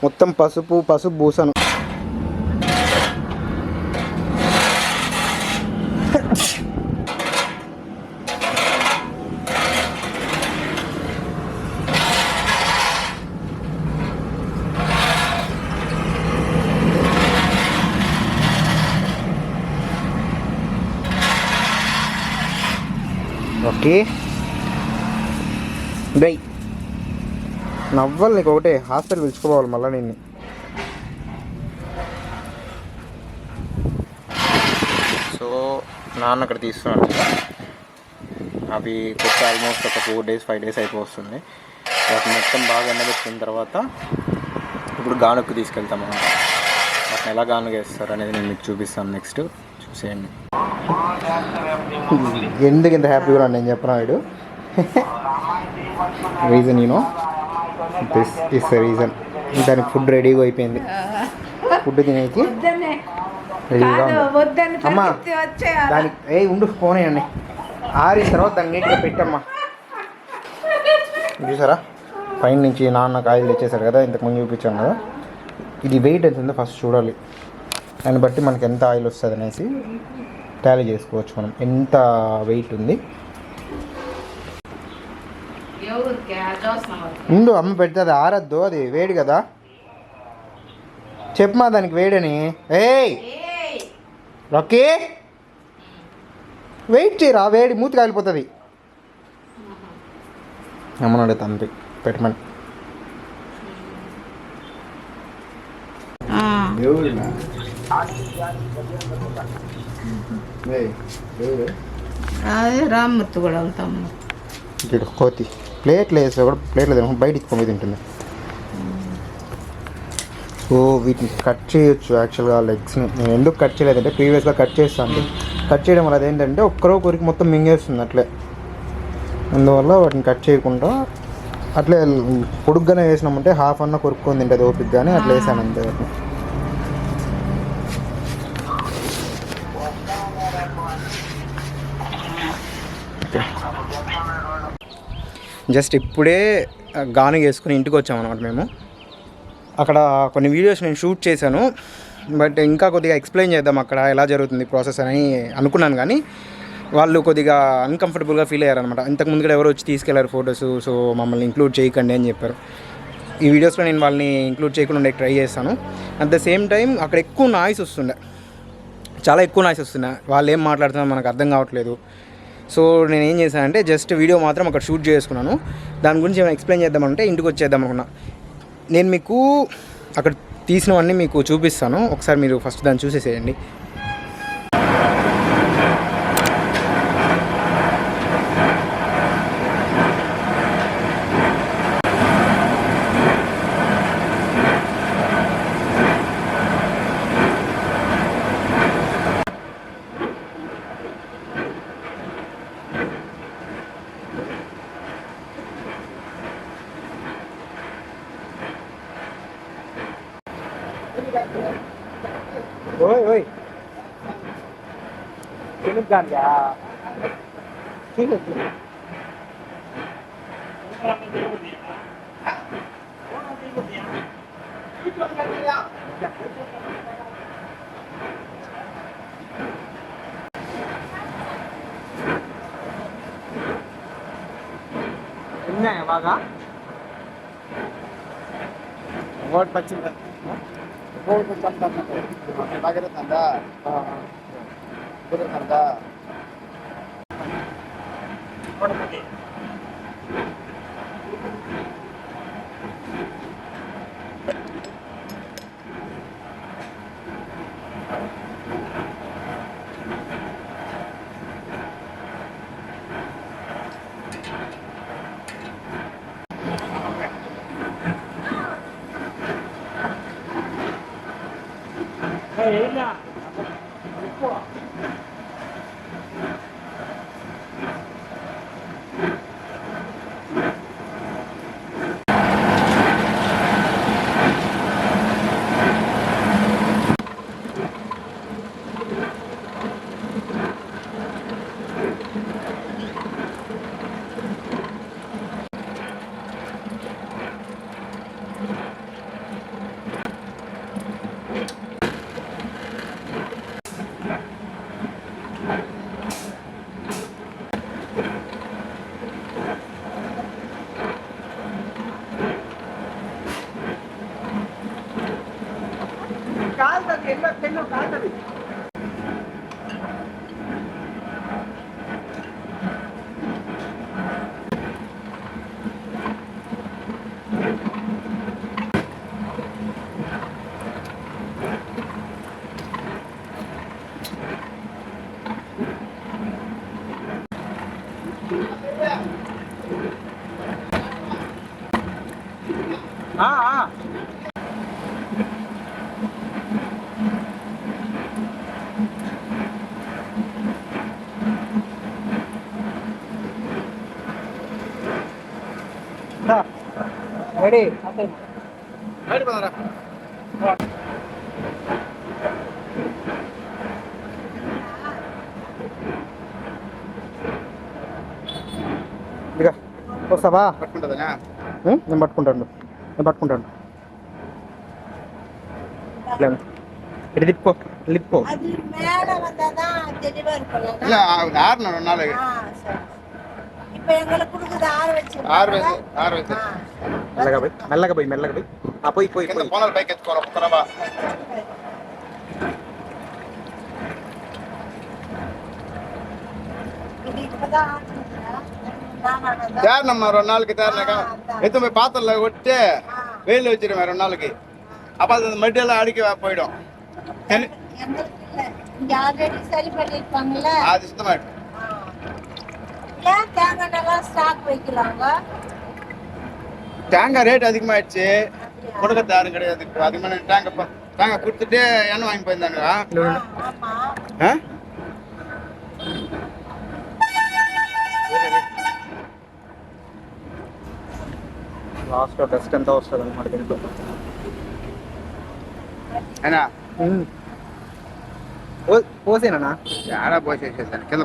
మొత్తం పసుపు పూసాను. Okay by నవ్వాలి నీకు ఒకటే, హాస్పిటల్ పిలుచుకోవాలి మళ్ళీ నేను. సో నాన్న అక్కడ తీస్తున్నాడు. అవి కొత్త ఆల్మోస్ట్ ఒక 4 days 5 days అయిపోతుంది. వాటిని మొత్తం బాగా ఎండబెట్టిన తర్వాత ఇప్పుడు గానుకు తీసుకెళ్తాం అన్నమాట. వాటిని ఎలా గానుగ వేస్తారు అనేది నేను మీకు చూపిస్తాను నెక్స్ట్, చూసేయండి. ఎందుకు ఇంత హ్యాపీగా నేను చెప్పనా వీడు reason this is the reason. దానికి ఫుడ్ రెడీగా అయిపోయింది. ఫుడ్ తినేకి రెడీగా ఉంది. అమ్మా దానికి ఉండు పోనేయండి, ఆరిన తర్వాత దాన్ని నీట్గా పెట్టమ్మా. చూసారా పైన నుంచి నాన్న కాయలు తెచ్చేసారు కదా, ఇంతకుముందు చూపించాను కదా. ఇది వెయిట్ ఎంత ఉందో ఫస్ట్ చూడాలి. దాన్ని బట్టి మనకి ఎంత ఆయిల్ వస్తుంది అనేసి టాలీ చేసుకోవచ్చు మనం, ఎంత వెయిట్ ఉంది. ముందు అమ్మ పెడితే అది ఆరద్దు, అది వేడి కదా. చెప్పమా దానికి వేడని. ఏయ్ ఓకే వెయిట్ చేయరా, వేడి మూతి కాలిపోతుంది. అమ్మనాడు తండ్రి పెట్టమని. రామ్మూర్తి కూడా వెళ్తాము. ఇక్కడ కోతి ప్లేట్లు వేసి కూడా ప్లేట్లు తినకుండా బయటికి పొమ్మి తింటుంది. సో వీటిని కట్ చేయొచ్చు యాక్చువల్గా లెగ్స్ని. నేను ఎందుకు కట్ చేయలేదంటే ప్రీవియస్గా కట్ చేస్తాను. కట్ చేయడం వల్ల అదేంటంటే ఒక్కరో కొరికి మొత్తం మింగేస్తుంది అట్లే. అందువల్ల వాటిని కట్ చేయకుండా అట్లే పొడుగ్గానే వేసినామంటే హాఫ్ అన్న కొరుక్కొని తింటుంది ఓపికగానే, అట్లా వేసాను అంతే. వాటిని జస్ట్ ఇప్పుడే గానుగ వేసుకుని ఇంటికి వచ్చామన్నమాట మేము. అక్కడ కొన్ని వీడియోస్ నేను షూట్ చేశాను, బట్ ఇంకా కొద్దిగా ఎక్స్ప్లెయిన్ చేద్దాం అక్కడ ఎలా జరుగుతుంది ప్రాసెస్ అని అనుకున్నాను. కానీ వాళ్ళు కొద్దిగా అన్కంఫర్టబుల్గా ఫీల్ అయ్యారనమాట. ఇంతకుముందు కూడా ఎవరు వచ్చి తీసుకెళ్లారు ఫొటోస్, సో మమ్మల్ని ఇంక్లూడ్ చేయకండి అని చెప్పారు. ఈ వీడియోస్లో నేను వాళ్ళని ఇంక్లూడ్ చేయకుండా ట్రై చేస్తాను. అట్ ద సేమ్ టైం అక్కడ ఎక్కువ నాయిస్ వస్తుండే, చాలా ఎక్కువ నాయిస్ వస్తున్నాయి. వాళ్ళు ఏం మాట్లాడుతున్నారు మనకు అర్థం కావట్లేదు. సో నేను ఏం చేశానంటే జస్ట్ వీడియో మాత్రం అక్కడ షూట్ చేసుకున్నాను. దాని గురించి ఏమైనా ఎక్స్ప్లెయిన్ చేద్దామంటే ఇంటికి వచ్చేద్దాం అనుకున్నా. నేను మీకు అక్కడ తీసినవన్నీ మీకు చూపిస్తాను, ఒకసారి మీరు ఫస్ట్ దాన్ని చూసేసేయండి. ఓయ్ చిన్నగాన్ యా ठीक है என்ன வாங்க ఓట్ పచ్చింది ఓట్ పచ్చింది బాగరుతుందా బాగరుతుందా ఓడపతి ఏనా ఎక్కువ రెడీ ఇక వస్తావా? పట్టుకుంటుందా? నేను పట్టుకుంటాను. ఇటు తిప్పుకో. இல்ல ஆறு நாளைக்கு 6 வயசு మెల్లగా పోయి పోయి కింద పోనాలి పైకి ఎత్తుకోవాలి ఒక్కరవా தேரணும்மா 2 நாளைக்கு தேரனாக்கா எத்தனை போய் பாத்திரல ஒட்டு வெயில் வச்சிருவேன் 2 நாளைக்கு அப்ப அது மட்டியெல்லாம் அடிக்க போயிடும் அது சுத்தமாயிடும் தேங்காய் ரேட் அதிகமாயிடுச்சு கொடுக்கறது யாரும் கிடையாது அதிகமான தேங்காய் கொடுத்துட்டு எண்ணெய் வாங்கி போயிருந்தாங்க లాస్ట్ డస్ట్ ఎంత వస్తుంది అనమాట దీంట్లో. అయినా పోసేనా? చాలా పోసేసేదాన్ని కింద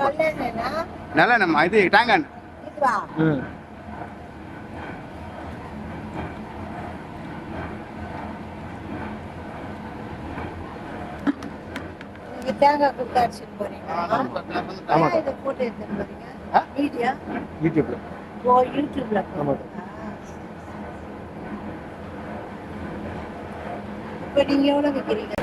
నెలనమ్మా ఇది ట్యాంక్ యూట్యూబ్లో இப்போ நீங்க எவ்வளவு விற்கிறீங்க?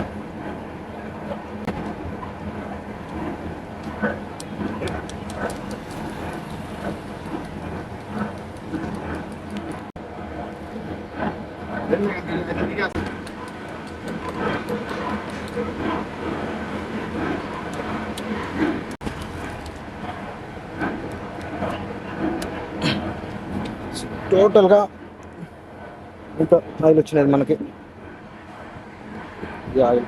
టోటల్గా ఇంత ఆయిల్ వచ్చినది మనకి. ఈ ఆయిల్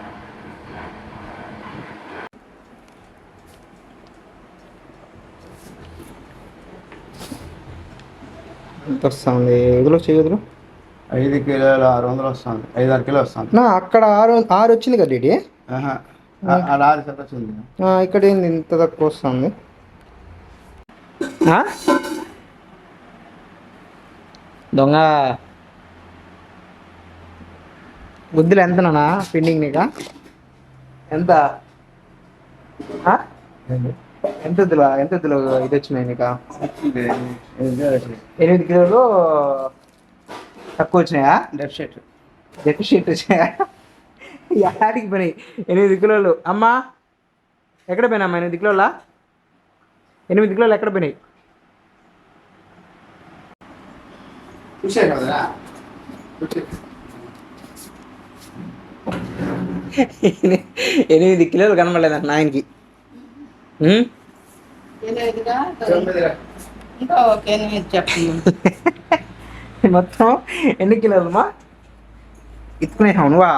ఎంత వస్తుంది? ఎదులో చేయదులు 5 కిలోలు 600 వస్తుంది 5-6 కిలో వస్తుంది నా అక్కడ 6 వచ్చింది కదా డీడీ. 6 సెట్ వచ్చింది ఇక్కడ ఏంది ఇంత తక్కువ వస్తుంది? దొంగ బుద్ధులు ఎంతనా పిండింగ్ నీక ఎంత ఎంత ఇది వచ్చినాయి నీక? 8 కిలోలు తక్కువ వచ్చినాయా? డెఫిషిట్ వచ్చినాయా? యాడికి పోయినాయి 8 కిలోలు? అమ్మా ఎక్కడ పోయినామ్మా 8 కిలోలా? 8 కిలోలు ఎక్కడ పోయినాయి? కదా 8 కిలోలు కనబడలేదు అన్న ఆయనకి. మొత్తం ఎన్ని కిలోలమ్మా ఇచ్చుకునేసావు నువ్వా?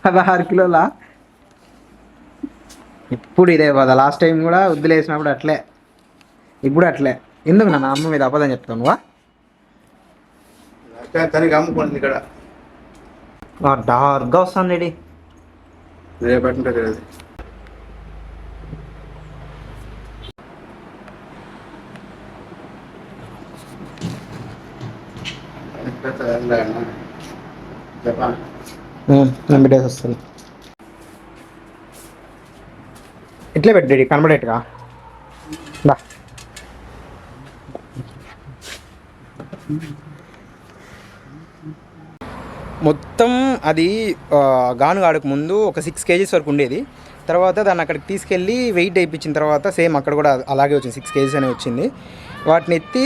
16 కిలోలా? ఇప్పుడు ఇదే కదా, లాస్ట్ టైం కూడా వద్దులేసినప్పుడు అట్లే, ఇప్పుడు అట్లే. ఎందుకు నా అమ్మ మీద అబద్ధం చెప్తావు నువ్వా? తనకి అమ్ముకుంటుంది ఇక్కడ డార్క్గా వస్తుంది రెడీ. రేపటి అది నేను పెట్టేసి వస్తాను. ఇట్లే పెట్టి కనబడేట్టుగా బా. మొత్తం అది గాను ఆడక ముందు ఒక 6 kgs వరకు ఉండేది. తర్వాత దాన్ని అక్కడికి తీసుకెళ్ళి వెయిట్ వేయించిన తర్వాత సేమ్ అక్కడ కూడా అలాగే వచ్చింది, 6 kgs అనే వచ్చింది. వాటిని ఎత్తి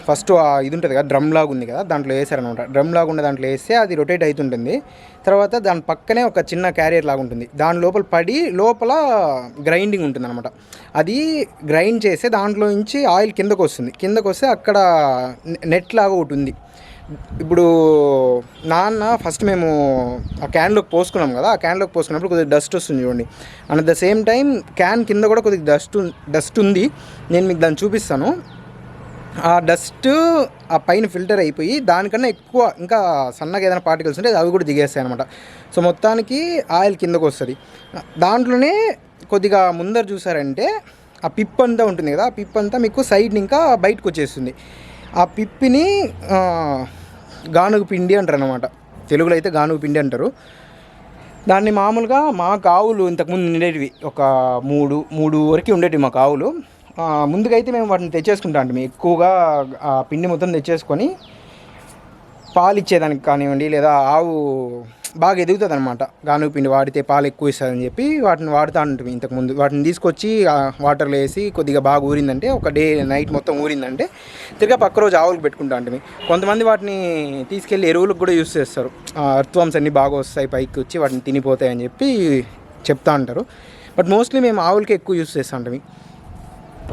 ఫస్ట్ ఇది ఉంటుంది కదా, డ్రమ్ లాగా ఉంది కదా, దాంట్లో వేసారనమాట. డ్రమ్ లాగా ఉన్న దాంట్లో వేస్తే అది రొటేట్ అవుతుంటుంది. తర్వాత దాని పక్కనే ఒక చిన్న క్యారియర్ లాగా ఉంటుంది, దాని లోపల పడి లోపల గ్రైండింగ్ ఉంటుంది అనమాట. అది గ్రైండ్ చేస్తే దాంట్లో నుంచి ఆయిల్ కిందకు వస్తుంది. కిందకు వస్తే అక్కడ నెట్ లాగా ఒకటి ఉంది. ఇప్పుడు నాన్న ఫస్ట్ మేము ఆ క్యాన్లోకి పోసుకున్నాం కదా, ఆ క్యాన్లోకి పోసుకున్నప్పుడు కొద్దిగా డస్ట్ వస్తుంది చూడండి. And at the same time can కింద కూడా కొద్దిగా డస్ట్ ఉంది. నేను మీకు దాన్ని చూపిస్తాను. ఆ డస్ట్ ఆ పైన ఫిల్టర్ అయిపోయి దానికన్నా ఎక్కువ ఇంకా సన్నగా ఏదైనా పార్టికల్స్ ఉంటే అవి కూడా దిగేస్తాయి అనమాట. సో మొత్తానికి ఆయిల్ కిందకు వస్తుంది. దాంట్లోనే కొద్దిగా ముందర చూసారంటే ఆ పిప్ అంతా ఉంటుంది కదా, ఆ పిప్ అంతా మీకు సైడ్ని ఇంకా బయటకు వచ్చేస్తుంది. ఆ పిప్పిని గానుగ పిండి అంటారు అనమాట. తెలుగులో అయితే గానుగ పిండి అంటారు. దాన్ని మామూలుగా మాకు ఆవులు ఇంతకుముందు ఉండేటివి ఒక మూడు వరకు ఉండేటివి మాకు ఆవులు. ముందుగా అయితే మేము వాటిని తెచ్చేసుకుంటాం. అంటే ఎక్కువగా ఆ పిండి మొత్తం తెచ్చేసుకొని పాలు ఇచ్చేదానికి కానివ్వండి, లేదా ఆవు బాగా ఎదుగుతుంది అనమాట. గానుగ పిండి వాడితే పాలు ఎక్కువ ఇస్తుందని చెప్పి వాటిని వాడుతూ ఉంటుంది. ఇంతకుముందు వాటిని తీసుకొచ్చి వాటర్లో వేసి కొద్దిగా బాగా ఊరిందంటే, ఒక డే నైట్ మొత్తం ఊరిందంటే తిరిగా పక్క రోజు ఆవులకు పెట్టుకుంటా ఉంటుంది. కొంతమంది వాటిని తీసుకెళ్ళి ఎరువులకు కూడా యూస్ చేస్తారు. అర్థవామ్స్ అన్నీ బాగా వస్తాయి పైకి వచ్చి వాటిని తినిపోతాయి అని చెప్పి చెప్తా ఉంటారు. బట్ మోస్ట్లీ మేము ఆవులకి ఎక్కువ యూస్ చేస్తూ ఉంటాం.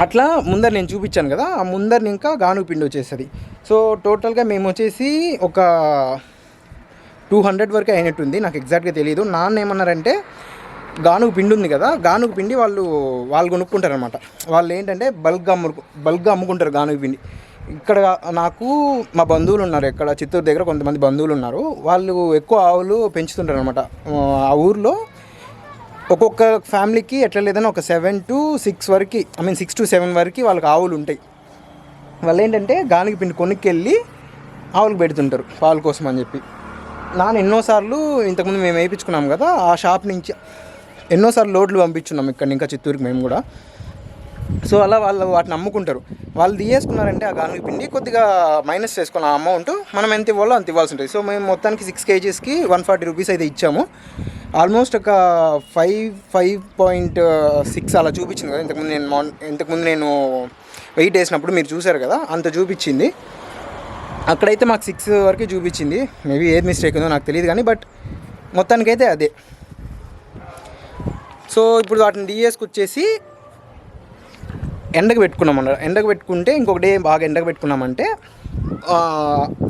అట్లా ముందర నేను చూపించాను కదా, ఆ ముందరని ఇంకా గానుగ పిండి వచ్చేస్తుంది. సో టోటల్గా మేము వచ్చేసి ఒక 200 వరకు అయినట్టుంది, నాకు ఎగ్జాక్ట్గా తెలియదు. నాన్న ఏమన్నారంటే గానుగ పిండి ఉంది కదా, గానుగ పిండి వాళ్ళు కొనుక్కుంటారు అనమాట. వాళ్ళు ఏంటంటే బల్క్గా అమ్ముకుంటారు గానుగ పిండి. ఇక్కడ నాకు మా బంధువులు ఉన్నారు, ఎక్కడ చిత్తూరు దగ్గర కొంతమంది బంధువులు ఉన్నారు. వాళ్ళు ఎక్కువ ఆవులు పెంచుతుంటారు అనమాట. ఆ ఊర్లో ఒక్కొక్క ఫ్యామిలీకి ఎట్లా లేదన్నా ఒక 7 to 6 వరకు, 6 to 7 వరకు వాళ్ళకి ఆవులు ఉంటాయి. వాళ్ళు ఏంటంటే గానుగ పిండి కొనుక్కెళ్ళి ఆవులకు పెడుతుంటారు పాల కోసం అని చెప్పి. నాన్న ఎన్నోసార్లు ఇంతకుముందు మేము వేయించుకున్నాం కదా, ఆ షాప్ నుంచి ఎన్నోసార్లు లోడ్లు పంపించున్నాం ఇక్కడ ఇంకా చిత్తూరుకి మేము కూడా. సో అలా వాళ్ళు వాటిని అమ్ముకుంటారు. వాళ్ళు తీయేసుకున్నారంటే ఆ గానుగ పిండి కొద్దిగా మైనస్ చేసుకున్న ఆ అమౌంట్ మనం ఎంత ఇవ్వాలో అంత ఇవ్వాల్సి ఉంటుంది. సో మేము మొత్తానికి 6 kgsకి 140 రూపీస్ అయితే ఇచ్చాము. ఆల్మోస్ట్ ఒక 5.6 అలా చూపించింది కదా ఇంతకుముందు నేను వెయిట్ వేసినప్పుడు మీరు చూసారు కదా, అంత చూపించింది. అక్కడైతే మాకు 6 వరకు చూపించింది. మేబీ ఏది మిస్టేక్ ఉందో నాకు తెలియదు కానీ, బట్ మొత్తానికైతే అదే. సో ఇప్పుడు వాటిని డిఎస్కి వచ్చేసి ఎండకు పెట్టుకున్నామన్నారు. ఎండకు పెట్టుకుంటే ఇంకొక డే బాగా ఎండకు పెట్టుకున్నామంటే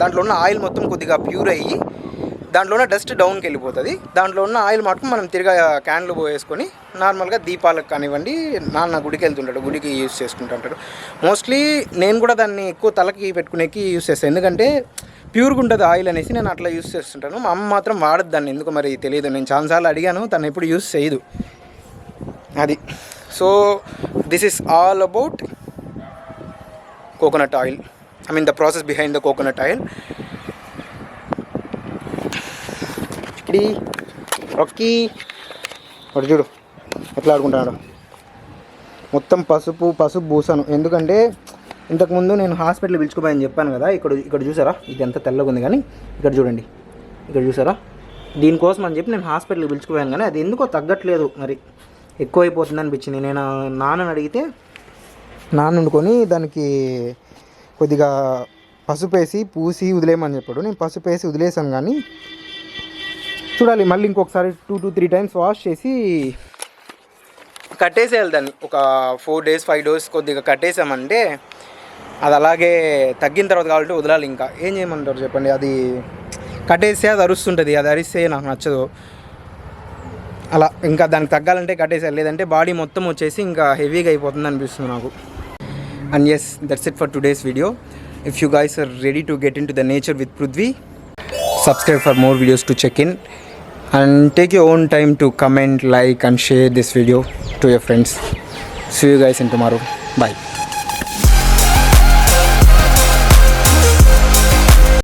దాంట్లో ఉన్న ఆయిల్ మొత్తం కొద్దిగా ప్యూర్ అయ్యి దాంట్లో ఉన్న డస్ట్ డౌన్కి వెళ్ళిపోతుంది. దాంట్లో ఉన్న ఆయిల్ మటుకు మనం తిరిగా క్యాన్లో పోయేసుకొని నార్మల్గా దీపాలకు కానివ్వండి, నాన్న గుడికి వెళ్తుంటాడు, గుడికి యూస్ చేసుకుంటుంటాడు. మోస్ట్లీ నేను కూడా దాన్ని ఎక్కువ తలకి పెట్టుకునేకి యూస్ చేస్తాను, ఎందుకంటే ప్యూర్గా ఉంటుంది ఆయిల్ అనేసి నేను అట్లా యూస్ చేస్తుంటాను. మా అమ్మ మాత్రం వాడద్దు దాన్ని, ఎందుకు మరి తెలియదు. నేను చాలాసార్లు అడిగాను, తను ఎప్పుడు యూస్ చేయదు అది. So this is all about coconut oil, the process behind the coconut oil. రొక్కి ఒకటి చూడు ఎట్లా ఆడుకుంటున్నాడు. మొత్తం పసుపు పూసాను, ఎందుకంటే ఇంతకుముందు నేను హాస్పిటల్ పిలుచుకుపోయాను చెప్పాను కదా. ఇక్కడ చూసారా, ఇది ఎంత తెల్లగా ఉంది, కానీ ఇక్కడ చూడండి, ఇక్కడ చూసారా, దీనికోసం అని చెప్పి నేను హాస్పిటల్కి పిలుచుకుపోయాను. కానీ అది ఎందుకో తగ్గట్లేదు, మరి ఎక్కువైపోతుంది అనిపించింది. నేను నాన్నని అడిగితే నాన్న వండుకొని దానికి కొద్దిగా పసుపు వేసి పూసి వదిలేయమని చెప్పాడు. నేను పసుపు వేసి వదిలేసాను, కానీ చూడాలి మళ్ళీ ఇంకొకసారి 2 to 3 times వాష్ చేసి కట్టేసేయాలి దాన్ని. ఒక 4 days 5 days కొద్దిగా కట్టేసామంటే అది అలాగే తగ్గిన తర్వాత కాబట్టి వదలాలి. ఇంకా ఏం చేయమంటారు చెప్పండి, అది కట్టేస్తే అది అరుస్తుంటుంది, అది అరిస్తే నాకు నచ్చదు. అలా ఇంకా దానికి తగ్గాలంటే కట్టేసేయాలి, లేదంటే బాడీ మొత్తం వచ్చేసి ఇంకా హెవీగా అయిపోతుంది అనిపిస్తుంది నాకు. And yes, that's it for today's video. If you guys are ready to get into the nature with Prudvi, subscribe for more videos to check in, and take your own time to comment, like and share this video to your friends. See you guys in tomorrow. Bye.